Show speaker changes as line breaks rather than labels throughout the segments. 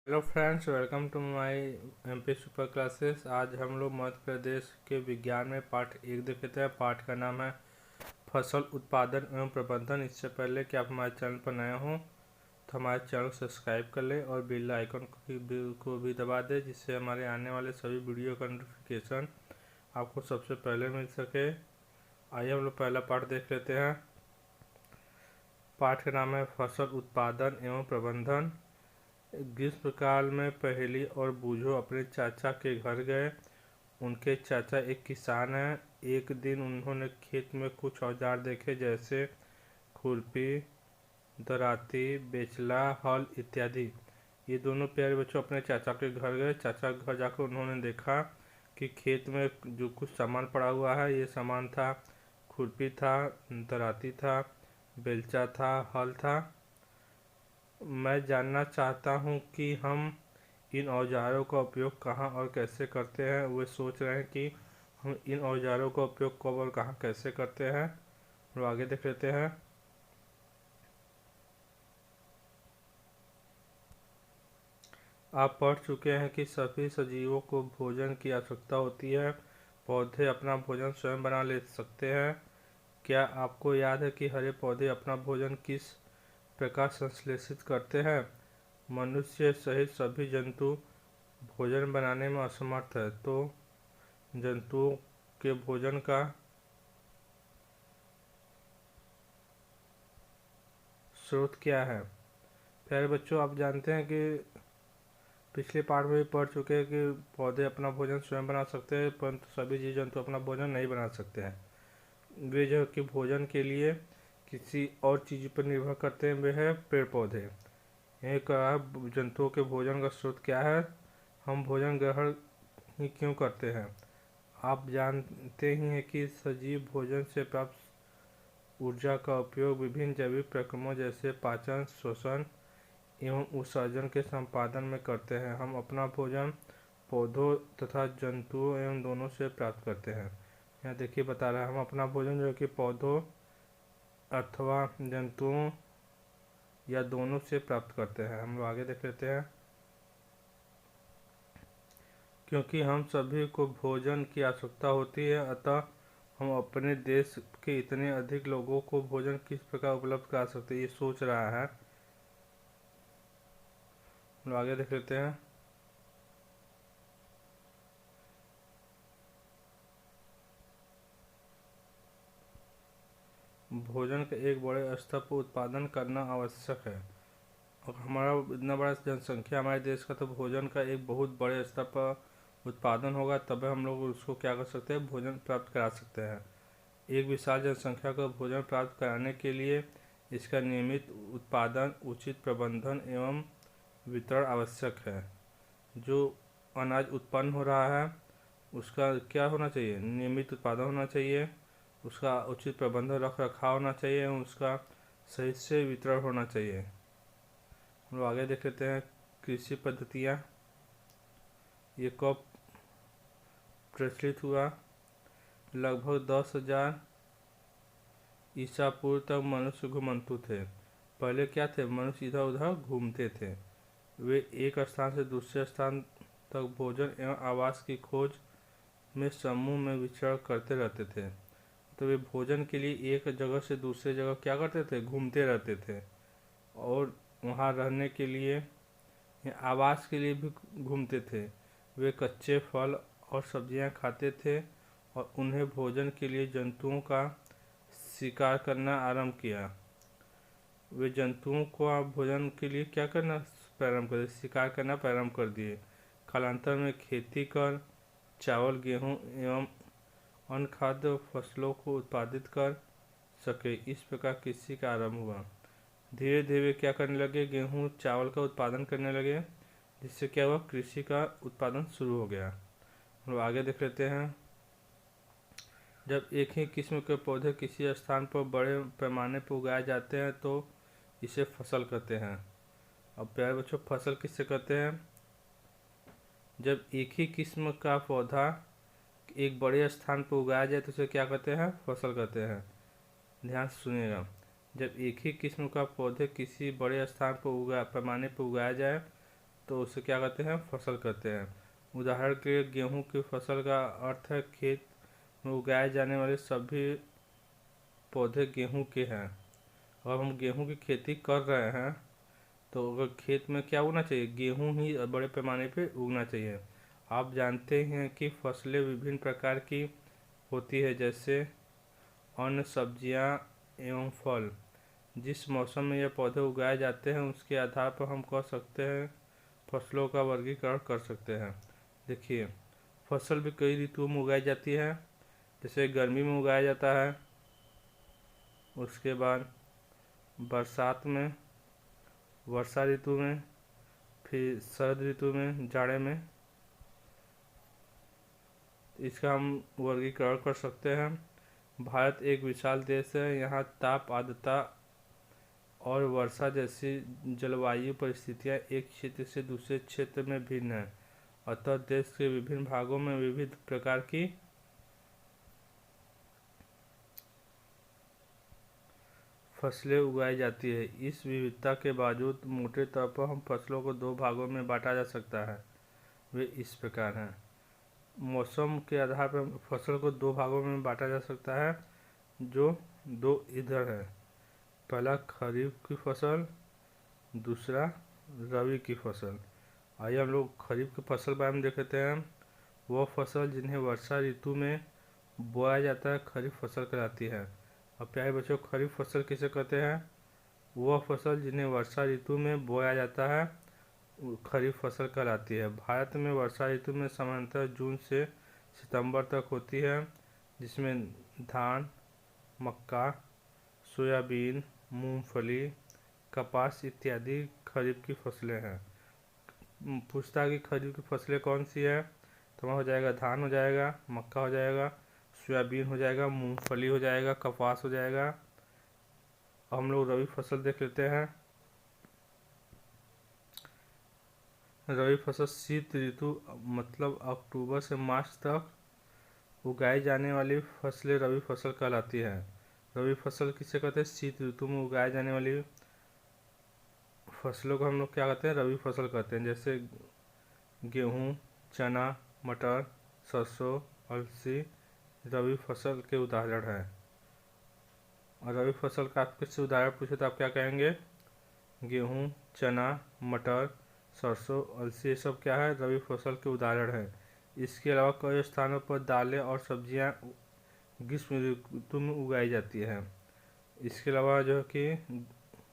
Hello friends, welcome to my MP super classes. आज हम लोग मध्य प्रदेश के विज्ञान में पाठ 1 देख हैं। पाठ का नाम है फसल उत्पादन एवं प्रबंधन। इससे पहले कि आप हमारे चैनल पर नए हों तो हमारे चैनल को सब्सक्राइब कर लें और बेल आइकन को भी दबा दें, जिससे हमारे आने वाले सभी वीडियो का नोटिफिकेशन आपको सबसे पहले मिल सके। आइए हम लोग पहला पाठ देख लेते हैं। पाठ का नाम है फसल उत्पादन एवं प्रबंधन। ग्रीष्म काल में पहेली और बूझो अपने चाचा के घर गए। उनके चाचा एक किसान हैं। एक दिन उन्होंने खेत में कुछ औजार देखे, जैसे खुरपी, दराती, बेचला, हल इत्यादि। ये दोनों प्यारे बच्चों अपने चाचा के घर गए। चाचा के घर जाकर उन्होंने देखा कि खेत में जो कुछ सामान पड़ा हुआ है, ये सामान था खुरपी था, दराती था, बेलचा था, हल था। मैं जानना चाहता हूँ कि हम इन औजारों का उपयोग कहाँ और कैसे करते हैं। वे सोच रहे हैं कि हम इन औजारों का उपयोग कब और कहाँ कैसे करते हैं। हम आगे देख लेते हैं। आप पढ़ चुके हैं कि सभी सजीवों को भोजन की आवश्यकता होती है। पौधे अपना भोजन स्वयं बना ले सकते हैं। क्या आपको याद है कि हरे पौधे अपना भोजन किस प्रकार संश्लेषित करते हैं? मनुष्य सहित सभी जंतु भोजन बनाने में असमर्थ है, तो जंतुओं के भोजन का स्रोत क्या है? प्यारे बच्चों, आप जानते हैं कि पिछले पाठ में भी पढ़ चुके हैं कि पौधे अपना भोजन स्वयं बना सकते हैं, परंतु सभी जीव जंतु अपना भोजन नहीं बना सकते हैं। वे जो कि भोजन के लिए किसी और चीज़ पर निर्भर करते हैं, वे है पेड़ पौधे। एक जंतुओं के भोजन का स्रोत क्या है? हम भोजन ग्रहण ही क्यों करते हैं? आप जानते ही हैं कि सजीव भोजन से प्राप्त ऊर्जा का उपयोग विभिन्न जैविक प्रक्रियाओं जैसे पाचन, श्वसन एवं उत्सर्जन के संपादन में करते हैं। हम अपना भोजन पौधों तथा जंतुओं एवं दोनों से प्राप्त करते हैं। यहाँ देखिए बता रहा है, हम अपना भोजन जो कि पौधों अथवा जंतुओं या दोनों से प्राप्त करते हैं। हम लोग आगे देख लेते हैं। क्योंकि हम सभी को भोजन की आवश्यकता होती है, अतः हम अपने देश के इतने अधिक लोगों को भोजन किस प्रकार उपलब्ध करा सकते हैं, ये सोच रहा है। हम लोग आगे देख लेते हैं। भोजन का एक बड़े स्तर पर उत्पादन करना आवश्यक है। और हमारा इतना बड़ा जनसंख्या हमारे देश का, तो भोजन का एक बहुत बड़े स्तर पर उत्पादन होगा, तब हम लोग उसको क्या कर सकते हैं, भोजन प्राप्त करा सकते हैं। एक विशाल जनसंख्या को भोजन प्राप्त कराने के लिए इसका नियमित उत्पादन, उचित प्रबंधन एवं वितरण आवश्यक है। जो अनाज उत्पन्न हो रहा है उसका क्या होना चाहिए? नियमित उत्पादन होना चाहिए, उसका उचित प्रबंधन रख रखाव होना चाहिए एवं उसका सही से वितरण होना चाहिए। हम लोग आगे देख लेते हैं। कृषि पद्धतियाँ ये कब प्रचलित हुआ? लगभग 10,000 ईसा पूर्व तक मनुष्य घुमंतु थे। पहले क्या थे? मनुष्य इधर उधर घूमते थे। वे एक स्थान से दूसरे स्थान तक भोजन एवं आवास की खोज में समूह में विचरण करते रहते थे। तो वे भोजन के लिए एक जगह से दूसरे जगह क्या करते थे? घूमते रहते थे। और वहाँ रहने के लिए या आवास के लिए भी घूमते थे। वे कच्चे फल और सब्जियां खाते थे और उन्हें भोजन के लिए जंतुओं का शिकार करना आरंभ किया। वे जंतुओं को भोजन के लिए क्या करना प्रारंभ कर दिए? शिकार करना प्रारंभ कर दिए। कालांतर में खेती कर चावल, गेहूं एवं अन्य खाद्य फसलों को उत्पादित कर सके, इस प्रकार कृषि का आरंभ हुआ। धीरे धीरे क्या करने लगे? गेहूं चावल का उत्पादन करने लगे, जिससे क्या हुआ? कृषि का उत्पादन शुरू हो गया। हम लोग आगे देख लेते हैं। जब एक ही किस्म के पौधे किसी स्थान पर बड़े पैमाने पर उगाए जाते हैं तो इसे फसल कहते हैं। अब प्यारे बच्चों, फसल किससे कहते हैं? जब एक ही किस्म का पौधा एक बड़े स्थान पर उगाया जाए तो उसे क्या कहते हैं? फसल कहते हैं। ध्यान से सुनिएगा। जब एक ही किस्म का पौधे किसी बड़े स्थान पर पैमाने पर उगाया जाए तो उसे क्या कहते हैं, फसल कहते हैं। उदाहरण के लिए गेहूं की फसल का अर्थ है खेत में उगाए जाने वाले सभी पौधे गेहूं के हैं। अगर हम गेहूं की खेती कर रहे हैं तो अगर खेत में क्या उगना चाहिए, गेहूं ही बड़े पैमाने पे उगना चाहिए। आप जानते हैं कि फसलें विभिन्न प्रकार की होती है, जैसे अन्न, सब्जियां एवं फल। जिस मौसम में यह पौधे उगाए जाते हैं उसके आधार पर हम कह सकते हैं, फसलों का वर्गीकरण कर सकते हैं। देखिए, फसल भी कई ऋतुओं में उगाई जाती है। जैसे गर्मी में उगाया जाता है, उसके बाद बरसात में, वर्षा ऋतु में, फिर शरद ऋतु में, जाड़े में। इसका हम वर्गीकरण कर सकते हैं। भारत एक विशाल देश है। यहाँ ताप, आर्द्रता और वर्षा जैसी जलवायु परिस्थितियाँ एक क्षेत्र से दूसरे क्षेत्र में भिन्न हैं। अतः देश के विभिन्न भागों में विविध प्रकार की फसलें उगाई जाती है। इस विविधता के बावजूद मोटे तौर पर हम फसलों को दो भागों में बांटा जा सकता है। वे इस प्रकार हैं। मौसम के आधार पर फसल को दो भागों में बांटा जा सकता है, जो दो इधर है। पहला खरीफ की फसल, दूसरा रबी की फसल। आइए हम लोग खरीफ की फसल बारे में देख लेते हैं। वह फसल जिन्हें वर्षा ऋतु में बोया जाता है खरीफ फसल कहलाती है। अब प्यारे बच्चों, खरीफ फसल किसे कहते हैं? वह फसल जिन्हें वर्षा ऋतु में बोया जाता है खरीफ फसल कहलाती है। भारत में वर्षा ऋतु में सामान्यतः जून से सितंबर तक होती है, जिसमें धान, मक्का, सोयाबीन, मूंगफली, कपास इत्यादि खरीफ की फसलें हैं। पूछता है कि खरीफ की फसलें कौन सी है, तो वहाँ हो जाएगा धान हो जाएगा, मक्का हो जाएगा, सोयाबीन हो जाएगा, मूंगफली हो जाएगा, कपास हो जाएगा। हम लोग रबी फसल देख लेते हैं। रबी फसल शीत ऋतु मतलब अक्टूबर से मार्च तक उगाई जाने वाली फसलें रबी फसल कहलाती है। रबी फसल किसे कहते हैं? शीत ऋतु में उगाए जाने वाली फसलों को हम लोग क्या कहते हैं? रबी फसल कहते हैं। जैसे गेहूँ, चना, मटर, सरसों, अलसी रबी फसल के उदाहरण हैं। और रबी फसल का आप किससे उदाहरण पूछे तो आप क्या कहेंगे? गेहूँ, चना, मटर, सरसों, अलसी ये सब क्या है? रबी फसल के उदाहरण हैं। इसके अलावा कई स्थानों पर दालें और सब्जियां ग्रीष्म ऋतु में उगाई जाती है। इसके अलावा जो है कि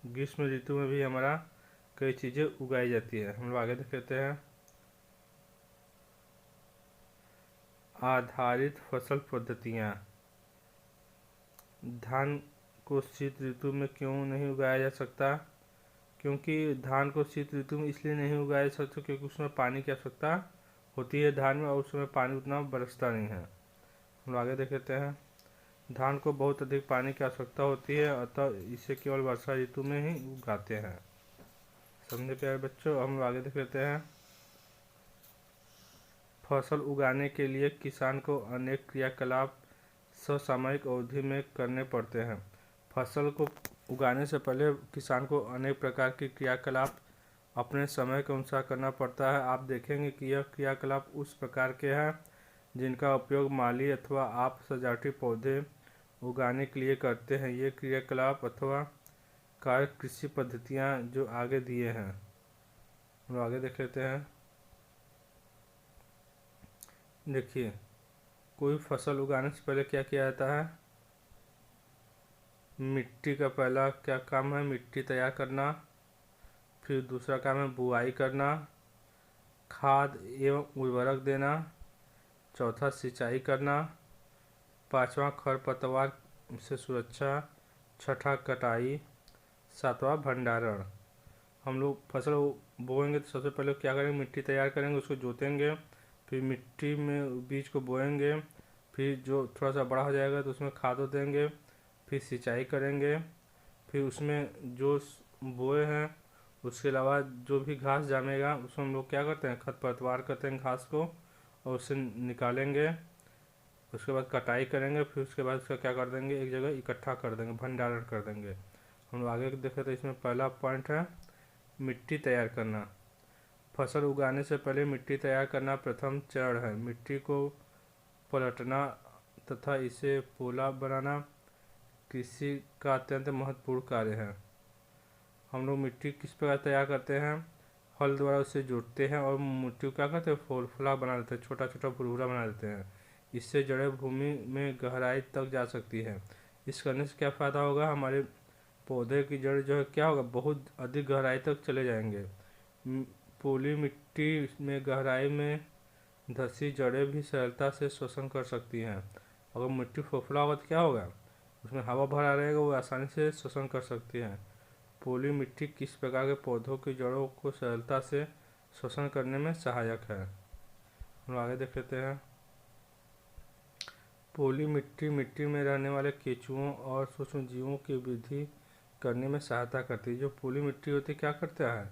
ग्रीष्म ऋतु में भी हमारा कई चीज़ें उगाई जाती है। हम लोग आगे देख लेते हैं। आधारित फसल पद्धतियाँ। धान को शीत ऋतु में क्यों नहीं उगाया जा सकता? क्योंकि धान को शीत ऋतु में इसलिए नहीं उगाया जा सकता क्योंकि उसमें पानी की आवश्यकता होती है धान में, और उसमें पानी उतना बरसता नहीं है। हम आगे देख लेते हैं। धान को बहुत अधिक पानी की आवश्यकता होती है, अतः इसे केवल वर्षा ऋतु में ही उगाते हैं। समझे प्यारे बच्चों? हम आगे देख लेते हैं। फसल उगाने के लिए किसान को अनेक क्रियाकलाप समसामयिक अवधि में करने पड़ते हैं। फसल को उगाने से पहले किसान को अनेक प्रकार के क्रियाकलाप अपने समय के अनुसार करना पड़ता है। आप देखेंगे कि यह क्रियाकलाप उस प्रकार के हैं जिनका उपयोग माली अथवा आप सजावटी पौधे उगाने के लिए करते हैं। ये क्रियाकलाप अथवा कार्य कृषि पद्धतियाँ जो आगे दिए हैं, हम आगे देख लेते हैं। देखिए, कोई फसल उगाने से पहले क्या किया जाता है? मिट्टी का पहला क्या काम है? मिट्टी तैयार करना। फिर दूसरा काम है बुआई करना, खाद एवं उर्वरक देना। चौथा सिंचाई करना। पांचवा खरपतवार से सुरक्षा। छठा कटाई। सातवां भंडारण। हम लोग फसल बोएंगे तो सबसे पहले क्या करेंगे? मिट्टी तैयार करेंगे, उसको जोतेंगे, फिर मिट्टी में बीज को बोएंगे, फिर जो थोड़ा सा बड़ा हो जाएगा तो उसमें खाद देंगे, फिर सिंचाई करेंगे, फिर उसमें जो बोए हैं उसके अलावा जो भी घास जामेगा उसमें हम लोग क्या करते हैं? खरपतवार करते हैं घास को, और उसे निकालेंगे। उसके बाद कटाई करेंगे, फिर उसके बाद उसका क्या कर देंगे? एक जगह इकट्ठा कर देंगे, भंडारण कर देंगे। हम लोग आगे देखें तो इसमें पहला पॉइंट है मिट्टी तैयार करना। फसल उगाने से पहले मिट्टी तैयार करना प्रथम चरण है। मिट्टी को पलटना तथा इसे पोला बनाना कृषि का अत्यंत महत्वपूर्ण कार्य है। हम लोग मिट्टी किस प्रकार तैयार करते हैं? हल द्वारा उसे जोतते हैं और मिट्टी को क्या करते हैं, फोलफोला बना देते हैं, छोटा छोटा भुरभुरा बना देते हैं। इससे जड़ें भूमि में गहराई तक जा सकती है। इस करने से क्या फ़ायदा होगा? हमारे पौधे की जड़ जो है क्या होगा, बहुत अधिक गहराई तक चले जाएंगे। पोली मिट्टी में गहराई में धंसी जड़ें भी सरलता से शोषण कर सकती हैं। अगर मिट्टी फोफला होगा तो क्या होगा, उसमें हवा भरा रहेगा, वो आसानी से शोषण कर सकती है। पोली मिट्टी किस प्रकार के पौधों की जड़ों को सरलता से शोषण करने में सहायक है? हम आगे देख लेते हैं। पोली मिट्टी मिट्टी में रहने वाले केंचुओं और सूक्ष्म जीवों की वृद्धि करने में सहायता करती है। जो पोली मिट्टी होती है क्या करता है,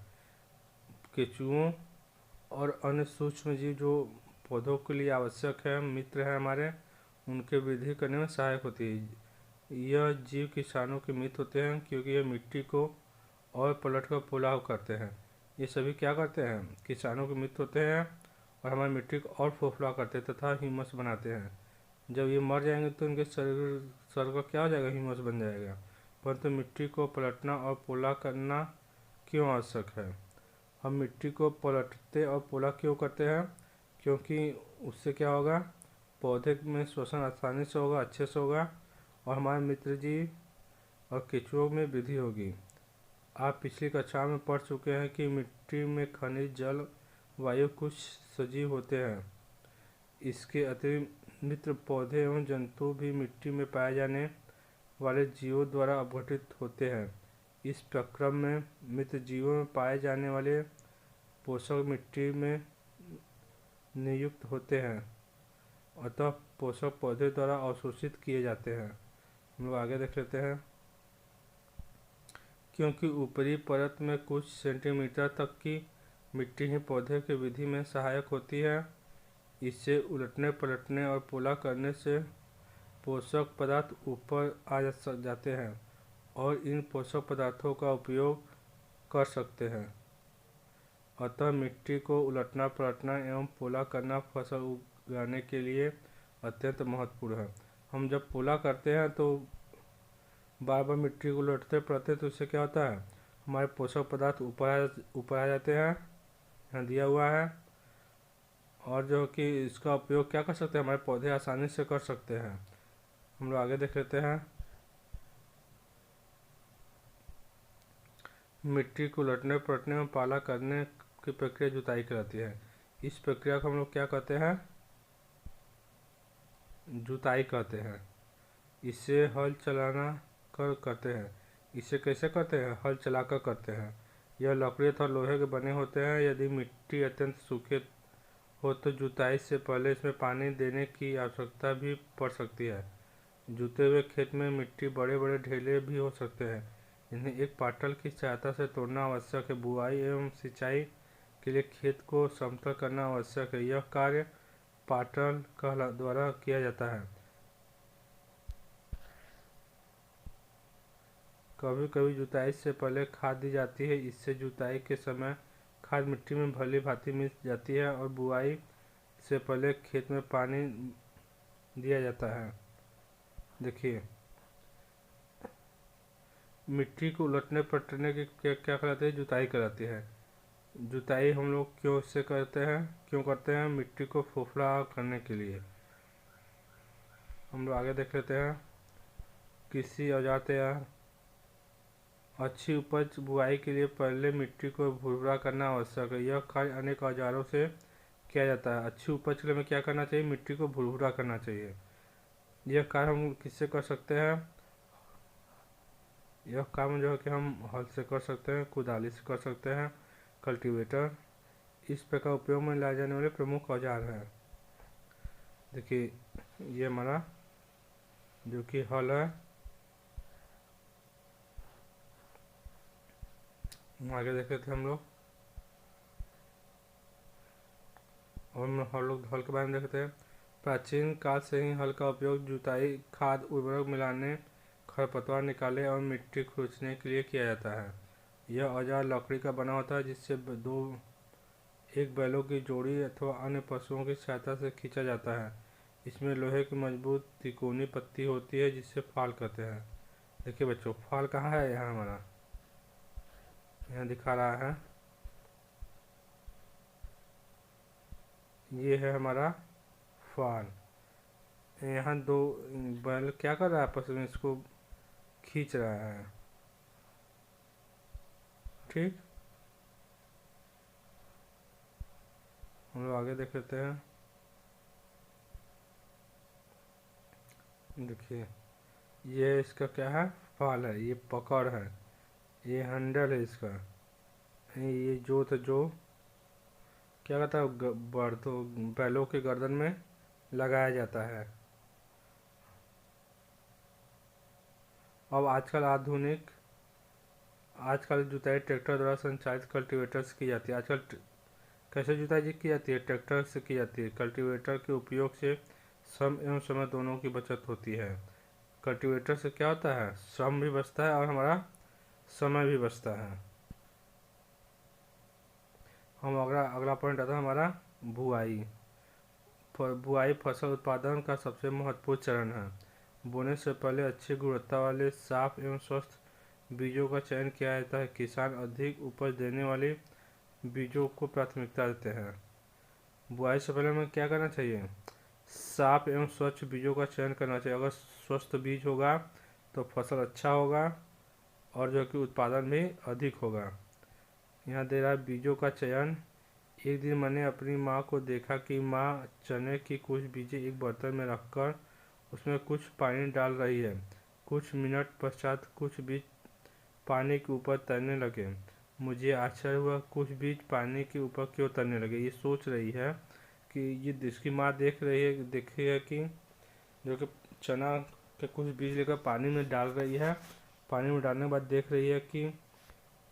केंचुओं और अन्य सूक्ष्म जीव जो पौधों के लिए आवश्यक है, मित्र है हमारे, उनके वृद्धि करने में सहायक होती है। यह जीव किसानों के मित्र होते हैं क्योंकि यह मिट्टी को और पलटकर पोला करते हैं। ये सभी क्या करते हैं, किसानों के मित्र होते हैं और हमारी मिट्टी को और फोफला करते हैं तथा ह्यूमस बनाते हैं। जब ये मर जाएंगे तो इनके शरीर का क्या हो जाएगा, ह्यूमस बन जाएगा। परंतु मिट्टी को पलटना और पोला करना क्यों आवश्यक है? हम मिट्टी को पलटते और पोला क्यों करते हैं? क्योंकि उससे क्या होगा, पौधे में शोषण आसानी से होगा, अच्छे से होगा और हमारे मित्र जीव और केंचुओं में वृद्धि होगी। आप पिछली कक्षा में पढ़ चुके हैं कि मिट्टी में खनिज, जल, वायु कुछ सजीव होते हैं। इसके अतिरिक्त मित्र पौधे एवं जंतु भी मिट्टी में पाए जाने वाले जीवों द्वारा अपघटित होते हैं। इस प्रक्रम में मित्र जीवों में पाए जाने वाले पोषक मिट्टी में नियुक्त होते हैं, अतः पोषक पौधे द्वारा अवशोषित किए जाते हैं। हम लोग आगे देख लेते हैं। क्योंकि ऊपरी परत में कुछ सेंटीमीटर तक की मिट्टी ही पौधे की वृद्धि में सहायक होती है, इसे उलटने पलटने और पोला करने से पोषक पदार्थ ऊपर आ जाते हैं और इन पोषक पदार्थों का उपयोग कर सकते हैं। अतः मिट्टी को उलटना पलटना एवं पोला करना फसल उगाने के लिए अत्यंत महत्वपूर्ण है। हम जब पोला करते हैं तो बार बार मिट्टी को उलटते पलटते तो इससे क्या होता है, हमारे पोषक पदार्थ ऊपर आ जाते हैं, यहाँ दिया हुआ है। और जो कि इसका उपयोग क्या कर सकते हैं, हमारे पौधे आसानी से कर सकते हैं। हम लोग आगे देख लेते हैं। मिट्टी को उलटने पलटने में पाला करने की प्रक्रिया जुताई कहलाती है। इस प्रक्रिया को हम लोग क्या कहते हैं, जुताई कहते हैं। इसे हल चलाना कर करते हैं। इसे कैसे करते हैं, हल चलाकर करते हैं। यह लकड़ी तथा लोहे के बने होते हैं। यदि मिट्टी अत्यंत सूखे हो तो जुताई से पहले इसमें पानी देने की आवश्यकता भी पड़ सकती है। जुते हुए खेत में मिट्टी बड़े बड़े ढेले भी हो सकते हैं, इन्हें एक पाटल की सहायता से तोड़ना आवश्यक है। बुआई एवं सिंचाई के लिए खेत को समतल करना आवश्यक है। यह कार्य पाटल द्वारा किया जाता है। कभी कभी जुताई से पहले खाद दी जाती है, इससे जुताई के समय खाद मिट्टी में भली भांति मिल जाती है और बुआई से पहले खेत में पानी दिया जाता है। देखिए, मिट्टी को उलटने पलटने की क्या कहलाती है, जुताई कहलाती है। जुताई हम लोग क्यों करते हैं, मिट्टी को फोफला करने के लिए। हम लोग आगे देख लेते हैं। कृषि औजार तैयार। अच्छी उपज बुआई के लिए पहले मिट्टी को भुरभुरा करना आवश्यक है। यह कार्य अनेक औजारों से किया जाता है। अच्छी उपज के लिए हमें क्या करना चाहिए, मिट्टी को भुरभुरा करना चाहिए। यह कार्य हम किससे कर सकते हैं, यह काम जो है कि हम हल से कर सकते हैं, कुदाली से कर सकते हैं, कल्टीवेटर। इस प्रकार उपयोग में लाए जाने वाले प्रमुख औजार हैं। देखिए, ये हमारा जो कि हल है। आगे देखे थे हम लोग, और हम हल के बारे में देखते हैं। प्राचीन काल से ही हल का उपयोग जुताई, खाद, उर्वरक मिलाने, खरपतवार निकाले और मिट्टी खुरचने के लिए किया जाता है। यह औजार लकड़ी का बना होता है जिससे दो एक बैलों की जोड़ी अथवा अन्य पशुओं की सहायता से खींचा जाता है। इसमें लोहे की मजबूत तिकोनी पत्ती होती है जिसे फाल कहते हैं। देखिए बच्चों, फाल कहाँ है? यहाँ हमारा यहाँ दिखा रहा है, ये है हमारा फाल। यहाँ दो बैल क्या कर रहा है? आपस में इसको खींच रहा है। ठीक, हम लोग आगे देख लेते हैं। देखिए, ये इसका क्या है? फाल है, ये पकड़ है, ये हैंडल है इसका। ये जो क्या कहता है, बर्दों बैलों के गर्दन में लगाया जाता है। अब आजकल जुताई ट्रैक्टर द्वारा संचालित कल्टीवेटर से की जाती है। आजकल कैसे जुताई की जाती है? ट्रैक्टर से की जाती है। कल्टीवेटर के उपयोग से श्रम एवं समय दोनों की बचत होती है। कल्टीवेटर से क्या होता है? श्रम भी बचता है और हमारा समय भी बचता है। हम अगला पॉइंट आता है हमारा बुआई। बुआई फसल उत्पादन का सबसे महत्वपूर्ण चरण है। बोने से पहले अच्छी गुणवत्ता वाले साफ एवं स्वस्थ बीजों का चयन किया जाता है। किसान अधिक उपज देने वाले बीजों को प्राथमिकता देते हैं। बुआई से पहले हमें क्या करना चाहिए? साफ एवं स्वच्छ बीजों का चयन करना चाहिए। अगर स्वस्थ बीज होगा तो फसल अच्छा होगा और जो कि उत्पादन भी अधिक होगा। यहाँ दे रहा है बीजों का चयन। एक दिन मैंने अपनी माँ को देखा कि माँ चने की कुछ बीजें एक बर्तन में रखकर उसमें कुछ पानी डाल रही है। कुछ मिनट पश्चात कुछ बीज पानी के ऊपर तैरने लगे। मुझे आश्चर्य हुआ, कुछ बीज पानी के ऊपर क्यों तैरने लगे। ये सोच रही है कि ये इसकी माँ देखी है कि जो कि चना के कुछ बीज लेकर पानी में डाल रही है। पानी में डालने के बाद देख रही है कि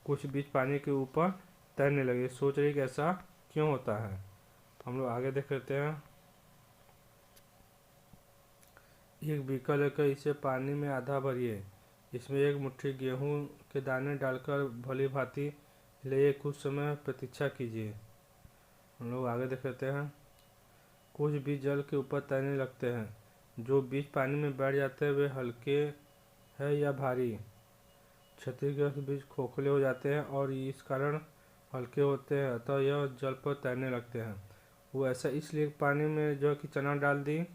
कुछ बीज पानी के ऊपर तैरने लगे। सोच रही है कि ऐसा क्यों होता है। हम लोग आगे देख लेते हैं। एक बीकर लेकर इसे पानी में आधा भरिए। इसमें एक मुट्ठी गेहूं के दाने डालकर भली भांति ले कुछ समय प्रतीक्षा कीजिए। हम लोग आगे देख लेते हैं। कुछ बीज जल के ऊपर तैरने लगते हैं। जो बीज पानी में बैठ जाते हैं वे हल्के है या भारी। क्षतिग्रस्त बीज खोखले हो जाते हैं और इस कारण हल्के होते हैं, अतः यह जल पर तैरने लगते हैं। वो ऐसा इसलिए पानी में जो कि चना डाल दी,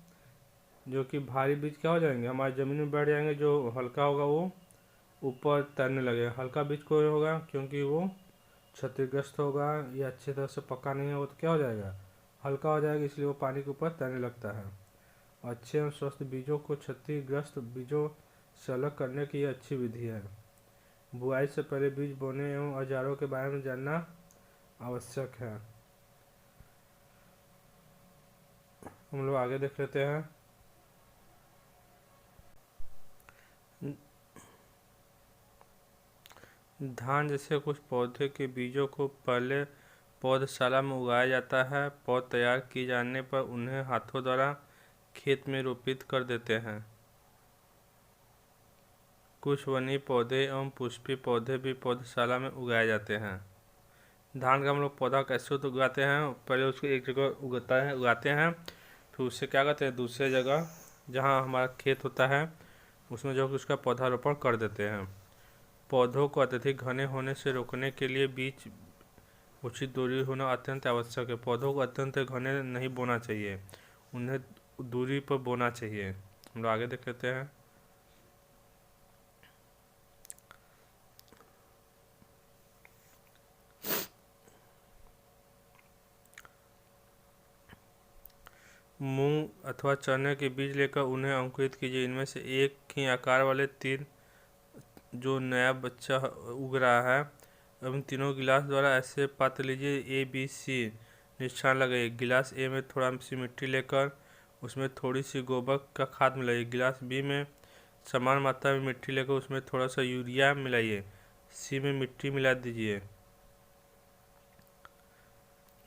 जो कि भारी बीज क्या हो जाएंगे, हमारी ज़मीन में बैठ जाएंगे। जो हल्का होगा वो ऊपर तैरने लगेगा। हल्का बीज क्यों होगा? क्योंकि वो क्षतिग्रस्त होगा या अच्छी तरह से पका नहीं होगा तो क्या हो जाएगा? हल्का हो जाएगा, इसलिए वो पानी के ऊपर तैरने लगता है। अच्छे एवं स्वस्थ बीजों को क्षतिग्रस्त बीजों से अलग करने की यह अच्छी विधि है। बुआई से पहले बीज बोने एवं औजारों के बारे में जानना आवश्यक है। हम लोग आगे देख लेते हैं। धान जैसे कुछ पौधे के बीजों को पहले पौधशाला में उगाया जाता है। पौध तैयार किए जाने पर उन्हें हाथों द्वारा खेत में रोपित कर देते हैं। कुछ वन्य पौधे एवं पुष्पीय पौधे भी पौधशाला में उगाए जाते हैं। धान का हम लोग पौधा कैसे उगाते हैं? पहले उसको एक जगह उगाते हैं, फिर उससे क्या करते हैं, दूसरे जगह जहाँ हमारा खेत होता है उसमें जो कि उसका पौधारोपण कर देते हैं। पौधों को अत्यधिक घने होने से रोकने के लिए बीच उचित दूरी होना अत्यंत आवश्यक है। पौधों को अत्यंत घने नहीं बोना चाहिए, उन्हें दूरी पर बोना चाहिए। हम लोग आगे देख लेते हैं। मूंग अथवा चने के बीज लेकर उन्हें अंकुरित कीजिए। इनमें से एक ही आकार वाले तीन जो नया बच्चा उग रहा है, अब तीनों गिलास द्वारा ऐसे पात्र लीजिए ABC निशान लगाइए। गिलास A में थोड़ा सी मिट्टी लेकर उसमें थोड़ी सी गोबर का खाद मिलाइए। गिलास B में समान मात्रा में मिट्टी लेकर उसमें थोड़ा सा यूरिया मिलाइए। C में मिट्टी मिला दीजिए।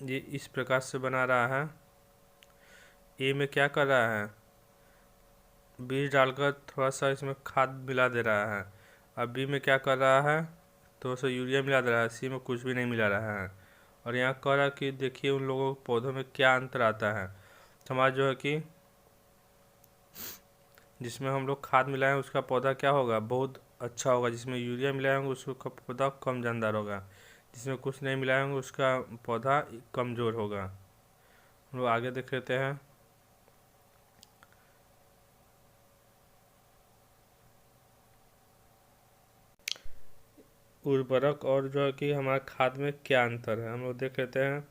ये इस प्रकार से बना रहा है। A में क्या कर रहा है, बीज डालकर थोड़ा सा इसमें खाद मिला दे रहा है। अब B में क्या कर रहा है, थोड़ा सा यूरिया मिला दे रहा है। C में कुछ भी नहीं मिला रहा है। और यहाँ कह रहा है कि देखिए उन लोगों के पौधों में क्या अंतर आता है। हमारा जो है कि जिसमें हम लोग खाद मिलाएं उसका पौधा क्या होगा, बहुत अच्छा होगा। जिसमें यूरिया मिलाएंगे उसका पौधा कम जानदार होगा। जिसमें कुछ नहीं मिलाएंगे उसका पौधा कमज़ोर होगा। हम लोग आगे देख लेते हैं। उर्वरक और जो है कि हमारे खाद में क्या अंतर है, हम लोग देख लेते हैं।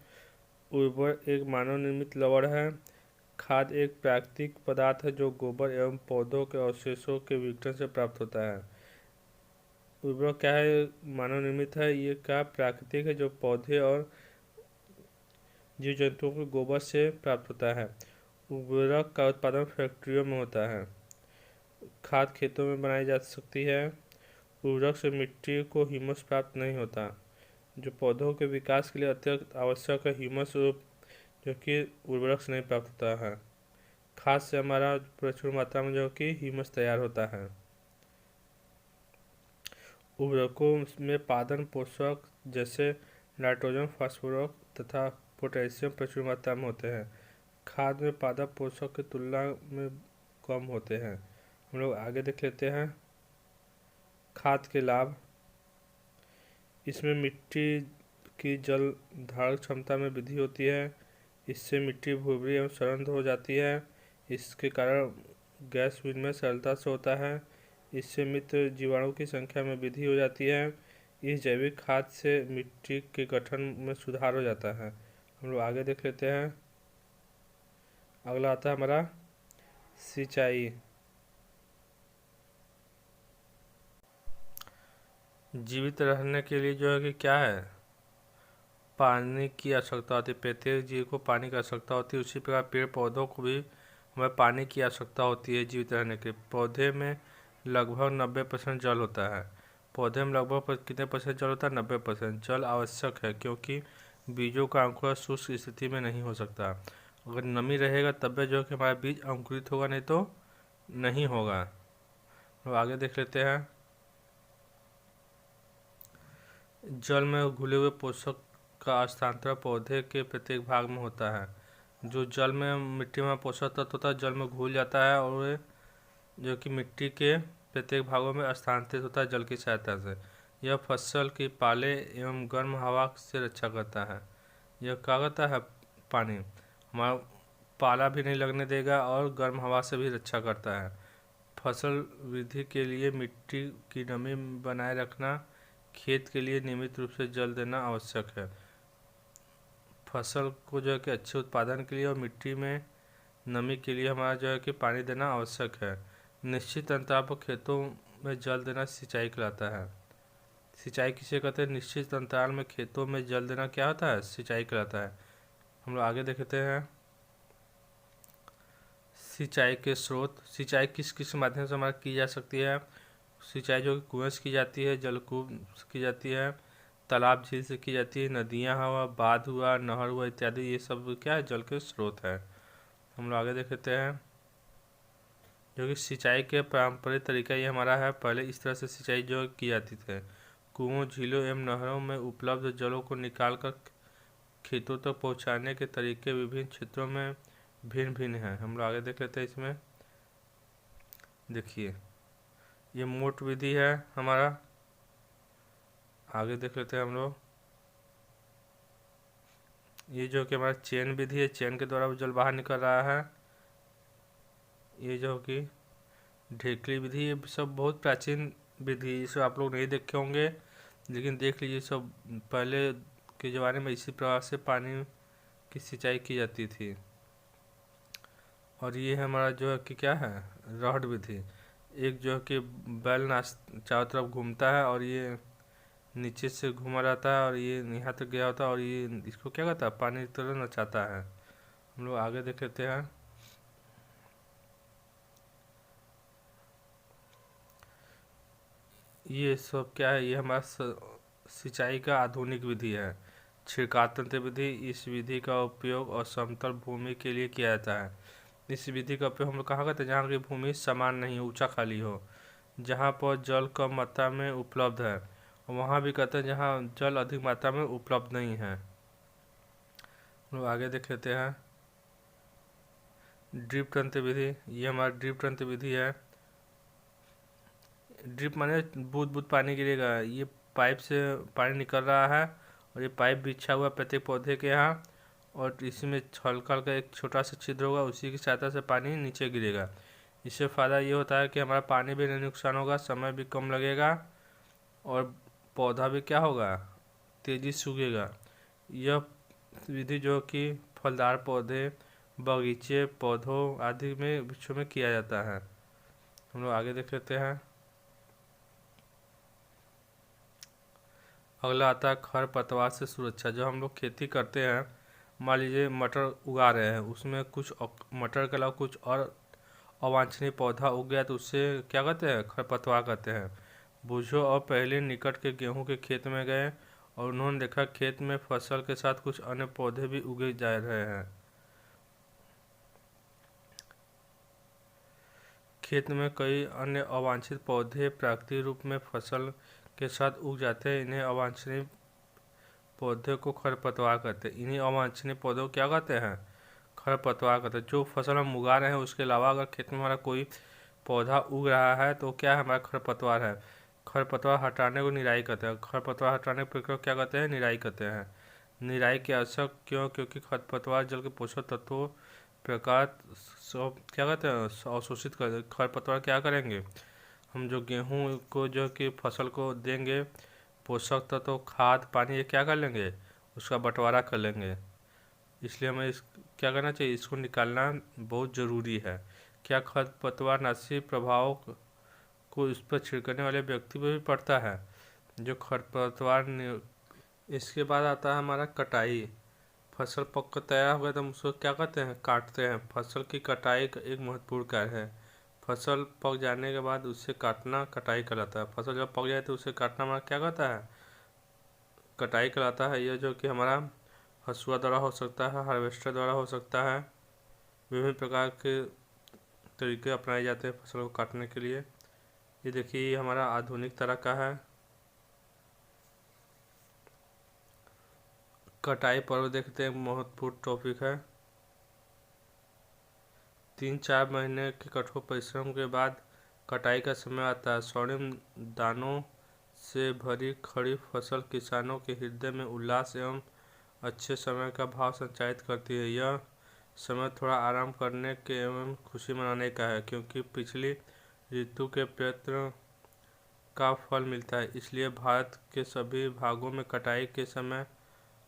उर्वरक एक मानव निर्मित लवण है। खाद एक प्राकृतिक पदार्थ है जो गोबर एवं पौधों के अवशेषों के विघटन से प्राप्त होता है। उर्वरक क्या है, मानव निर्मित है। ये क्या प्राकृतिक है जो पौधे और जीव जंतुओं के गोबर से प्राप्त होता है। उर्वरक का उत्पादन फैक्ट्रियों में होता है। खाद खेतों में बनाई जा सकती है। उर्वरक से मिट्टी को ह्यूमस प्राप्त नहीं होता जो पौधों के विकास के लिए अत्यंत आवश्यक है। ह्यूमस जो कि उर्वरक से नहीं प्राप्त होता है। खाद से हमारा प्रचुर मात्रा में जो कि ह्यूमस तैयार होता है। उर्वरकों में पादन पोषक जैसे नाइट्रोजन, फास्फोरस तथा पोटेशियम प्रचुर मात्रा में होते हैं। खाद में पादप पोषक की तुलना में कम होते हैं। हम लोग आगे देख लेते हैं। खाद के लाभ, इसमें मिट्टी की जल धारण क्षमता में वृद्धि होती है। इससे मिट्टी भुरभुरी एवं सड़न हो जाती है। इसके कारण गैस विनिमय सरलता से होता है। इससे मित्र जीवाणु की संख्या में वृद्धि हो जाती है। इस जैविक खाद से मिट्टी के गठन में सुधार हो जाता है। हम लोग आगे देख लेते हैं। अगला आता है हमारा सिंचाई। जीवित रहने के लिए जो है कि क्या है, पानी की आवश्यकता होती है। प्रत्येक जीव को पानी की आवश्यकता होती है। उसी प्रकार पेड़ पौधों को भी हमें पानी की आवश्यकता होती है जीवित रहने के लिए। पौधे में लगभग 90% जल होता है। पौधे में लगभग कितने परसेंट जल होता है, 90% जल आवश्यक है क्योंकि बीजों का अंकुरण शुष्क स्थिति में नहीं हो सकता। अगर नमी रहेगा तब जो है कि हमारा बीज अंकुरित होगा, नहीं तो नहीं होगा। तो आगे देख लेते हैं। जल में घुले हुए पोषक का हस्तांतरण पौधे के प्रत्येक भाग में होता है। जो जल में मिट्टी में पोषक तत्व होता है जल में घुल जाता है और जो कि मिट्टी के प्रत्येक भागों में स्थानांतरित होता है जल की सहायता से। यह फसल की पाले एवं गर्म हवा से रक्षा करता है। यह क्या करता है, पानी हमारा पाला भी नहीं लगने देगा और गर्म हवा से भी रक्षा करता है। फसल वृद्धि के लिए मिट्टी की नमी बनाए रखना, खेत के लिए नियमित रूप से जल देना आवश्यक है। फसल को जो है कि अच्छे उत्पादन के लिए और मिट्टी में नमी के लिए हमारा जो है कि पानी देना आवश्यक है। निश्चित अंतराल पर खेतों में जल देना सिंचाई कहलाता है। सिंचाई किसे कहते हैं, निश्चित अंतराल में खेतों में जल देना क्या होता है, सिंचाई कहलाता है। हम लोग आगे देखते हैं। सिंचाई के स्रोत, सिंचाई किस किस माध्यम से हमारा की जा सकती है। सिंचाई जो कुएं से की जाती है, जलकूप से की जाती है, तालाब झील से की जाती है, नदियाँ हुआ, बांध हुआ, नहर हुआ इत्यादि, ये सब क्या है, जल के स्रोत है। हम लोग आगे देख लेते हैं। जो कि सिंचाई के पारंपरिक तरीका ये हमारा है। पहले इस तरह से सिंचाई जो की जाती थी, कुओं, झीलों एवं नहरों में उपलब्ध जलों को निकालकर खेतों तक पहुंचाने के तरीके विभिन्न क्षेत्रों में भिन्न भिन्न हैं। हम लोग आगे देख लेते हैं। इसमें देखिए ये मोट विधि है हमारा। आगे देख लेते हैं हम लोग। ये जो कि हमारा चेन विधि है, चेन के द्वारा जल बाहर निकल रहा है। ये जो कि ढेकली विधि, ये सब बहुत प्राचीन विधि, ये सब आप लोग नहीं देखे होंगे लेकिन देख लीजिए, सब पहले के ज़माने में इसी प्रकार से पानी की सिंचाई की जाती थी। और ये हमारा जो है कि क्या है, रहड़ विधि। एक जो है कि बैल नाच चारों तरफ घूमता है और ये नीचे से घूमा रहता है और ये यहाँ तक गया होता है और ये इसको क्या कहता है, पानी की तरह नचाता है। हम लोग आगे देख लेते हैं। ये सब क्या है, ये हमारा सिंचाई का आधुनिक विधि है। छिड़काव तंत्र विधि, इस विधि का उपयोग और समतल भूमि के लिए किया जाता है। इस विधि का उपयोग हम लोग कहाँ करते हैं, जहाँ की भूमि समान नहीं हो, ऊंचा खाली हो, जहाँ पर जल कम मात्रा में उपलब्ध है, वहाँ भी कहते हैं जहाँ जल अधिक मात्रा में उपलब्ध नहीं है। हम लोग आगे देख लेते हैं ड्रिप तंत्र विधि। ये हमारा ड्रिप तंत्र विधि है। ड्रिप माने बूंद बूंद पानी गिरेगा। ये पाइप से पानी निकल रहा है और ये पाइप बिछा हुआ प्रत्येक पौधे के यहाँ, और इसी में हल्का हल्का एक छोटा सा छिद्र होगा, उसी की सहायता से पानी नीचे गिरेगा। इससे फ़ायदा ये होता है कि हमारा पानी भी नहीं नुकसान होगा, समय भी कम लगेगा और पौधा भी क्या होगा, तेज़ी से सूखेगा। यह विधि जो कि फलदार पौधे, बगीचे, पौधों आदि में वृक्षों में किया जाता है। हम लोग आगे देख लेते हैं। अगला आता है खर पतवार से सुरक्षा। जब हम लोग खेती करते हैं, मान लीजिए मटर उगा रहे हैं, उसमें कुछ मटर के अलावा कुछ और अवांछनीय पौधा उग गया तो उससे क्या कहते हैं, खरपतवार कहते हैं। बूझो और पहले निकट के गेहूं के खेत में गए और उन्होंने देखा खेत में फसल के साथ कुछ अन्य पौधे भी उगे जा रहे हैं। खेत में कई अन्य अवांछित पौधे प्राकृतिक रूप में फसल के साथ उग जाते हैं। इन्हें अवांछनीय पौधे को खरपतवार कहते हैं। इन्हीं अवांछनीय पौधों को क्या कहते हैं, खरपतवार कहते हैं। जो फसल हम उगा रहे हैं उसके अलावा अगर खेत में हमारा कोई पौधा उग रहा है तो क्या है, हमारा खरपतवार है। खरपतवार हटाने को निराई कहते हैं। खरपतवार हटाने की प्रक्रिया क्या कहते हैं, निराई कहते हैं। निराई की आवश्यक क्यों, क्योंकि खरपतवार जल के पोषक तत्वों प्रकार सब क्या कहते हैं, अवशोषित कर देते। खरपतवार क्या करेंगे, हम जो गेहूं को जो कि फसल को देंगे पोषक तत्व, खाद, पानी, ये क्या कर लेंगे, उसका बंटवारा कर लेंगे। इसलिए हमें क्या करना चाहिए, इसको निकालना बहुत ज़रूरी है। क्या खरपतवार नाशी प्रभाव को इस पर छिड़कने वाले व्यक्ति पर भी पड़ता है, जो खरपतवार इसके बाद आता है हमारा कटाई। फसल पक कर तैयार हो गया तो हम उसको क्या कहते हैं, काटते हैं। फसल की कटाई एक महत्वपूर्ण कार्य है। फसल पक जाने के बाद उसे काटना कटाई कहलाता है। फसल जब पक जाए तो उसे काटना हमारा क्या कहता है, कटाई कहलाता है। यह जो कि हमारा हसुआ द्वारा हो सकता है, हार्वेस्टर द्वारा हो सकता है। विभिन्न प्रकार के तरीके अपनाए जाते हैं फसल को काटने के लिए। ये देखिए ये हमारा आधुनिक तरह का है। कटाई पर्व देखते हैं, महत्वपूर्ण टॉपिक है। 3-4 महीने के कठोर परिश्रम के बाद कटाई का समय आता है। स्वर्णिम दानों से भरी खड़ी फसल किसानों के हृदय में उल्लास एवं अच्छे समय का भाव संचारित करती है। यह समय थोड़ा आराम करने के एवं खुशी मनाने का है, क्योंकि पिछली ऋतु के प्रयत्न का फल मिलता है। इसलिए भारत के सभी भागों में कटाई के समय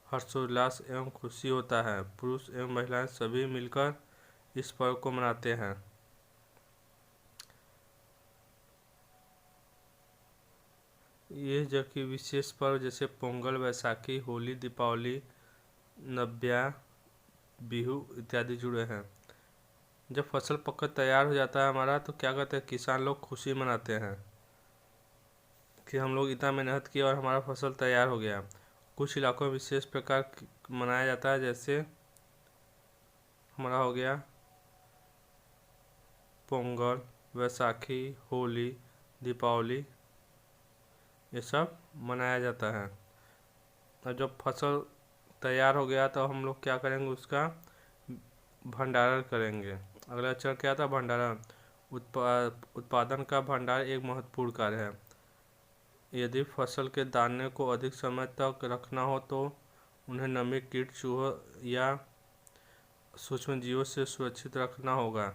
हर्षोल्लास एवं खुशी होता है। पुरुष एवं महिलाएं सभी मिलकर इस पर्व को मनाते हैं। ये जो कि विशेष पर्व जैसे पोंगल, बैसाखी, होली, दीपावली, नब्या, बिहू इत्यादि जुड़े हैं। जब फसल पककर तैयार हो जाता है हमारा तो क्या कहते हैं, किसान लोग खुशी मनाते हैं कि हम लोग इतना मेहनत किया और हमारा फसल तैयार हो गया। कुछ इलाकों में विशेष प्रकार मनाया जाता है, जैसे हमारा हो गया पोंगल, बैसाखी, होली, दीपावली, ये सब मनाया जाता है। और जब फसल तैयार हो गया तो हम लोग क्या करेंगे, उसका भंडारण करेंगे। अगला चरण क्या था, भंडारण। उत्पादन का भंडार एक महत्वपूर्ण कार्य है। यदि फसल के दाने को अधिक समय तक रखना हो तो उन्हें नमी, कीट, चूहों या सूक्ष्म जीवों से सुरक्षित रखना होगा।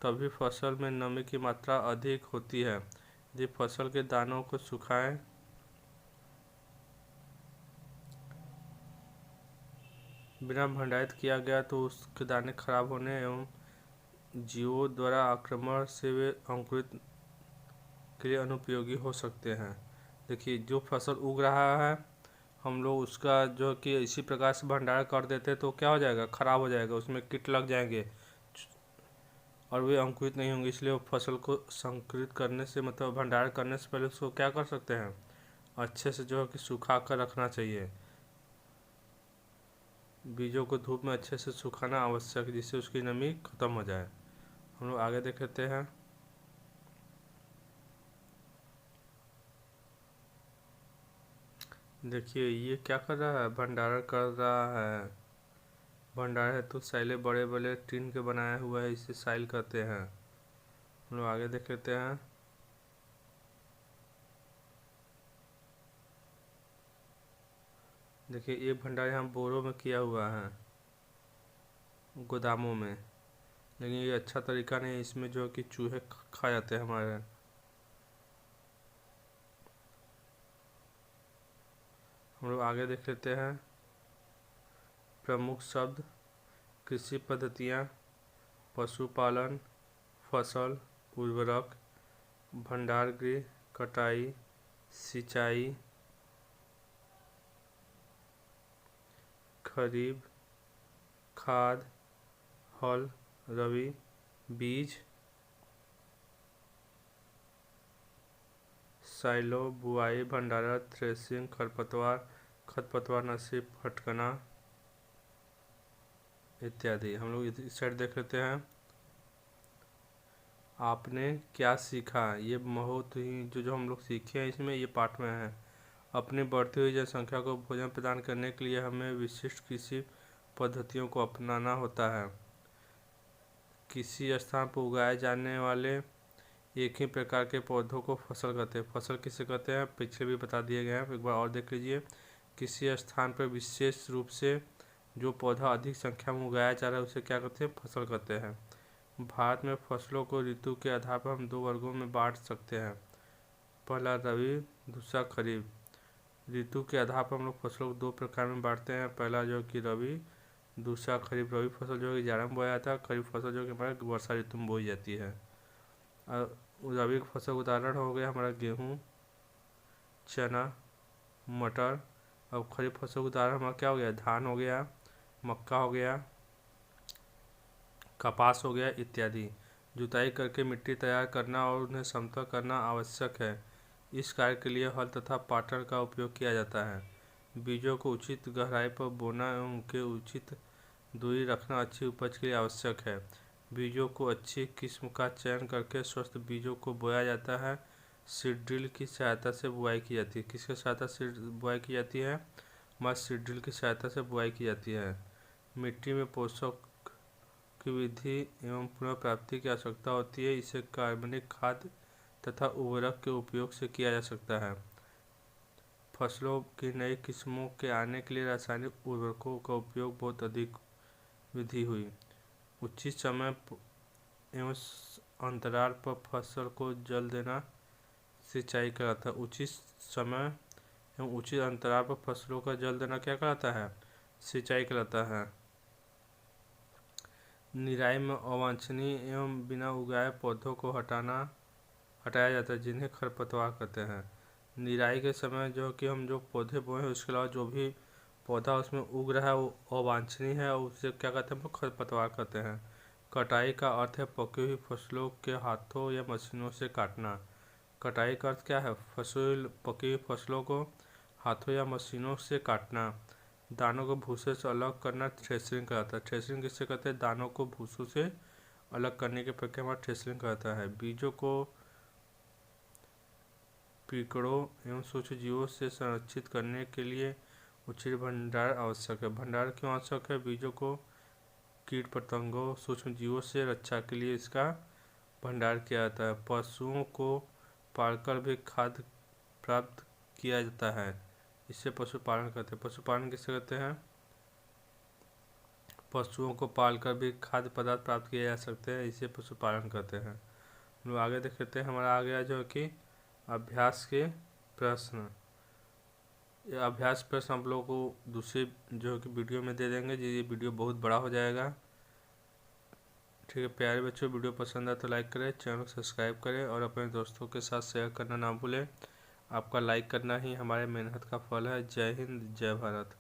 तभी फसल में नमी की मात्रा अधिक होती है। यदि फसल के दानों को सुखाएं बिना भंडारित किया गया तो उसके दाने खराब होने एवं जीवों द्वारा आक्रमण से वे अंकुरित के लिए अनुपयोगी हो सकते हैं। देखिए जो फसल उग रहा है हम लोग उसका जो कि इसी प्रकार से भंडारण कर देते तो क्या हो जाएगा, खराब हो जाएगा, उसमें कीट लग जाएंगे और वे अंकुरित नहीं होंगे। इसलिए वो फसल को संकरित करने से मतलब भंडारण करने से पहले उसको क्या कर सकते हैं, अच्छे से जो है कि सुखा कर रखना चाहिए। बीजों को धूप में अच्छे से सुखाना आवश्यक है, जिससे उसकी नमी खत्म हो जाए। हम लोग आगे देख लेते हैं। देखिए ये क्या कर रहा है, भंडारण कर रहा है। भंडार है तो साइले बड़े बड़े टीन के बनाया हुआ है, इसे साइल कहते हैं। हम लोग आगे देख लेते हैं। देखिए ये भंडार यहाँ बोरों में किया हुआ है, गोदामों में, लेकिन ये अच्छा तरीका नहीं है, इसमें जो कि चूहे खा जाते हैं हमारे। हम लोग आगे देख लेते हैं। प्रमुख शब्द: कृषि पद्धतियाँ, पशुपालन, फसल, उर्वरक, भंडारगृह, कटाई, सिंचाई, खरीफ, खाद, हल, रबी, बीज, साइलो, बुआई, भंडारण, थ्रेसिंग, खरपतवार नाशी, फटकना इत्यादि। हम लोग इस साइड देख लेते हैं। आपने क्या सीखा? ये बहुत ही जो हम लोग सीखे हैं इसमें, ये पाठ में है। अपनी बढ़ती हुई जनसंख्या को भोजन प्रदान करने के लिए हमें विशिष्ट कृषि पद्धतियों को अपनाना होता है। किसी स्थान पर उगाए जाने वाले एक ही प्रकार के पौधों को फसल कहते हैं। फसल किसे कहते हैं पीछे भी बता दिए गए हैं, एक बार और देख लीजिए। किसी स्थान पर विशेष रूप से जो पौधा अधिक संख्या में उगाया जा रहा है उसे क्या कहते हैं? फसल कहते हैं। भारत में फसलों को ऋतु के आधार पर हम 2 वर्गों में बांट सकते हैं, पहला रबी, दूसरा खरीफ। ऋतु के आधार पर हम लोग फसलों को 2 प्रकार में बांटते हैं, पहला जो कि रबी, दूसरा खरीफ। रबी फसल जो कि जाड़ा में बोया जाता है, खरीफ फसल जो कि हमारे वर्षा ऋतु में बोई जाती है। रबी की फसल उदाहरण हो गया हमारा गेहूँ, चना, मटर। अब खरीफ फसल उदाहरण हमारा क्या हो गया? धान हो गया, मक्का हो गया, कपास हो गया इत्यादि। जुताई करके मिट्टी तैयार करना और उन्हें समतल करना आवश्यक है। इस कार्य के लिए हल तथा पाटर का उपयोग किया जाता है। बीजों को उचित गहराई पर बोना एवं उनके उचित दूरी रखना अच्छी उपज के लिए आवश्यक है। बीजों को अच्छी किस्म का चयन करके स्वस्थ बीजों को बोया जाता है। सीड ड्रिल की सहायता से बुआई की जाती है। किसकी सहायता से बुआई की जाती है? हमारे सीड ड्रिल की सहायता से बुआई की जाती है। मिट्टी में पोषक की वृद्धि एवं पुनर्प्राप्ति की आवश्यकता होती है। इसे कार्बनिक खाद तथा उर्वरक के उपयोग से किया जा सकता है। फसलों की नई किस्मों के आने के लिए रासायनिक उर्वरकों का उपयोग बहुत अधिक वृद्धि हुई। उचित समय एवं अंतराल पर फसल को जल देना सिंचाई कहलाता है। उचित समय एवं उचित अंतराल पर फसलों का जल देना क्या कहलाता है? सिंचाई कहलाता है। निराई में अवांछनीय एवं बिना उगाए पौधों को हटाया जाता है, जिन्हें खरपतवार कहते हैं। निराई के समय जो कि हम जो पौधे बोए हैं उसके अलावा जो भी पौधा उसमें उग रहा है वो अवांछनीय है और उसे क्या कहते हैं? हम खरपतवार कहते हैं। कटाई का अर्थ है पकी हुई फसलों के हाथों या मशीनों से काटना। कटाई का अर्थ क्या है? पकी हुई फसलों को हाथों या मशीनों से काटना। दानों को भूसे से अलग करना थ्रेशरिंग कहलाता है। थ्रेशरिंग किससे कहते हैं? दानों को भूसों से अलग करने की प्रक्रिया हमारा थ्रेशरिंग कहता है। बीजों को कीड़ों एवं सूक्ष्म जीवों से संरक्षित करने के लिए उचित भंडार आवश्यक है। भंडार क्यों आवश्यक है? बीजों को कीट पतंगों, सूक्ष्म जीवों से रक्षा के लिए इसका भंडार किया जाता है। पशुओं को पालकर भी खाद्य प्राप्त किया जाता है, इससे पशुपालन करते हैं। पशुपालन किससे करते हैं? पशुओं को पालकर भी खाद्य पदार्थ प्राप्त किए जा सकते हैं, इसे पशुपालन करते हैं। हम लोग आगे देख लेते हैं। हमारा आ गया जो कि अभ्यास के प्रश्न। ये अभ्यास प्रश्न हम लोग को दूसरी जो कि वीडियो में दे देंगे, ये वीडियो बहुत बड़ा हो जाएगा। ठीक है प्यारे बच्चों, वीडियो पसंद आए तो लाइक करें, चैनल को सब्सक्राइब करें और अपने दोस्तों के साथ शेयर करना ना भूलें। आपका लाइक करना ही हमारे मेहनत का फल है। जय हिंद, जय भारत।